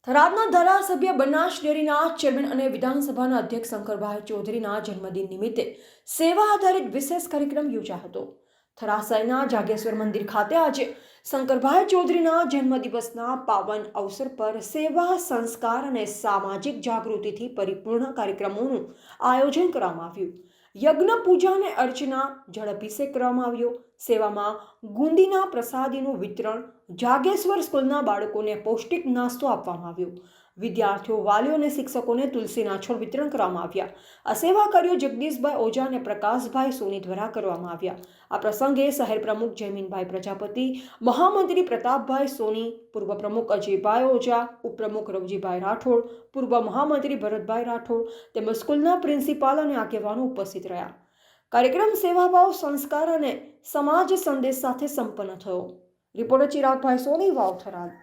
થરાદના ધારાસભ્ય બનાસ ડેરીના ચેરમેન અને વિધાનસભાના અધ્યક્ષ શંકરભાઈ ચૌધરીના જન્મદિન નિમિત્તે સેવા આધારિત વિશેષ કાર્યક્રમ યોજાયો હતો. થરાદ શહેરના જાગેશ્વર મંદિર ખાતે આજે શંકરભાઈ ચૌધરીના જન્મદિવસના પાવન અવસર પર સેવા, સંસ્કાર અને સામાજિક જાગૃતિથી પરિપૂર્ણ કાર્યક્રમોનું આયોજન કરવામાં આવ્યું. યજ્ઞ, પૂજા અને અર્ચના, જળ અભિષેક કરવામાં આવ્યો. સેવામાં ગુંદીના પ્રસાદીનું વિતરણ, જાગેશ્વર સ્કૂલના બાળકોને પૌષ્ટિક નાસ્તો આપવામાં આવ્યો. વિદ્યાર્થીઓ, વાલીઓ અને શિક્ષકોને તુલસીના છોડ વિતરણ કરવામાં આવ્યા. આ સેવા કાર્યો જગદીશભાઈ ઓઝા અને પ્રકાશભાઈ સોની દ્વારા કરવામાં આવ્યા. આ પ્રસંગે શહેર પ્રમુખ જયમીનભાઈ પ્રજાપતિ, મહામંત્રી પ્રતાપભાઈ સોની, પૂર્વ પ્રમુખ અજયભાઈ ઓઝા, ઉપપ્રમુખ રવજીભાઈ રાઠોડ, પૂર્વ મહામંત્રી ભરતભાઈ રાઠોડ તેમજ સ્કૂલના પ્રિન્સિપાલ અને આગેવાનો ઉપસ્થિત રહ્યા. કાર્યક્રમ સેવાભાવ, સંસ્કાર અને સમાજ સંદેશ સાથે સંપન્ન થયો. રિપોર્ટર ચિરાગભાઈ સોની, વાવ, થરાદ.